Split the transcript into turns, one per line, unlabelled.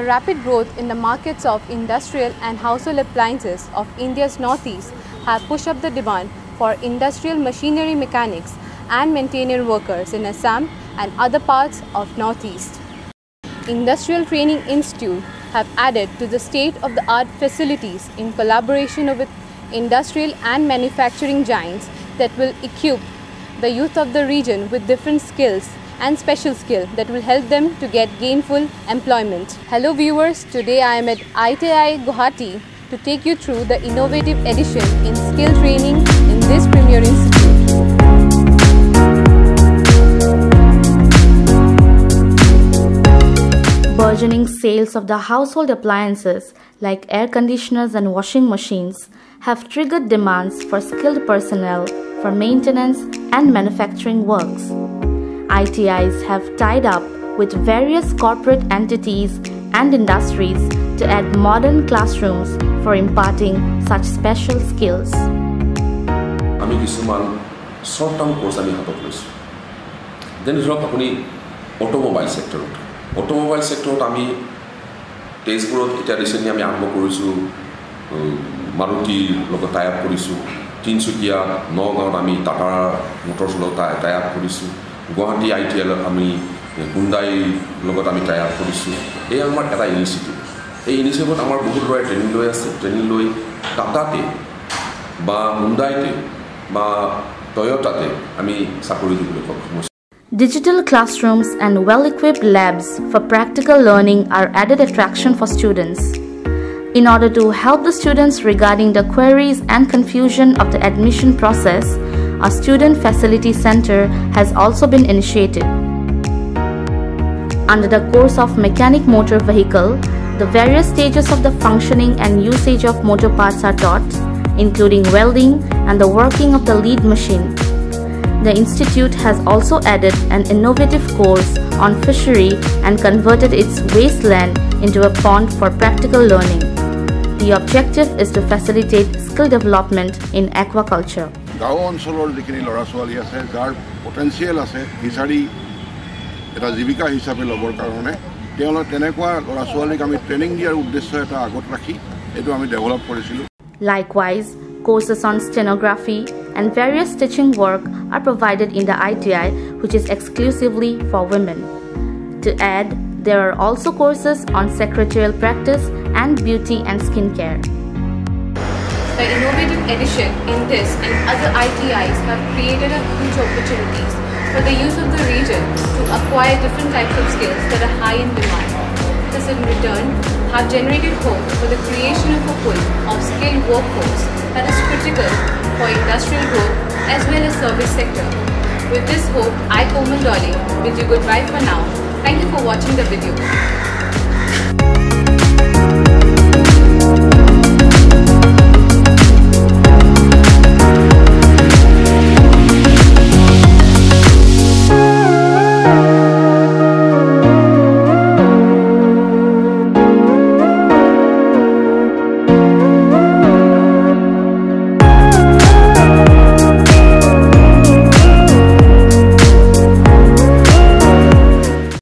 The rapid growth in the markets of industrial and household appliances of India's northeast have pushed up the demand for industrial machinery mechanics and maintainer workers in Assam and other parts of northeast. Industrial Training Institute have added to the state-of-the-art facilities in collaboration with industrial and manufacturing giants that will equip the youth of the region with different skills and special skill that will help them to get gainful employment. Hello viewers, today I am at Iti Guwahati to take you through the innovative addition in skill training in this premier institute.
Burgeoning sales of the household appliances like air conditioners and washing machines have triggered demands for skilled personnel for maintenance and manufacturing works. ITIs have tied up with various corporate entities and industries to add modern classrooms for imparting such special skills.
আমি কিছুমান short term course আমি হাতত লৈছোঁ যেনে ধৰক আপুনি automobile সেক্টৰত আমি তেজপুৰত এতিয়া ৰিচেণ্টলি আমি আৰম্ভ কৰিছোঁ মাৰুতিৰ লগত টাই আপ কৰিছোঁ তিনিচুকীয়া নগাঁৱত আমি টাটা মটৰ্ছৰ লগত টাই আপ কৰিছোঁ গুৱাহাটী ITL আমি হুণ্ডাইৰ লগত আমি টাই আপ কৰিছোঁ এই আমাৰ এটা ইনিচিয়েটিভ এই ইনিচিয়েটিভত আমাৰ বহুত ল'ৰাই ট্ৰেইনিং লৈ আছে ট্ৰেইনিং লৈ টাটাতে বা হুণ্ডাইতে বা টয়োটাতে আমি চাকৰি দিবলৈ সক্ষম হৈছোঁ।
Digital classrooms and well-equipped labs for practical learning are added attraction for students. In order to help the students regarding the queries and confusion of the admission process, a student facility center has also been initiated. Under the course of mechanic motor vehicle, the various stages of the functioning and usage of motor parts are taught, including welding and the working of the lead machine. The institute has also added an innovative course on fishery and converted its wasteland into a pond for practical learning. The objective is to facilitate skill development in aquaculture.
গাঁও অঞ্চলৰ যিখিনি ল'ৰা ছোৱালী আছে যাৰ potential আছে ফিচাৰী এটা জীৱিকা হিচাপে ল'বৰ কাৰণে তেওঁলোক তেনেকুৱা ল'ৰা ছোৱালীক আমি ট্ৰেইনিং দিয়াৰ উদ্দেশ্য এটা আগত ৰাখি এইটো আমি ডেভেলপ কৰিছিলোঁ।
Likewise, courses on stenography and various stitching work are provided in the ITI, which is exclusively for women. To add, there are also courses on secretarial practice and beauty and skincare.
The innovative addition in this and other ITIs have created a huge opportunities for the youth of the region to acquire different types of skills that are high in demand. This in return have generated hope for the creation of a pool of skilled workforce that is critical for industrial growth as well as service sector. With this hope, I, Komal Doley, bid you goodbye for now. Thank you for watching the video.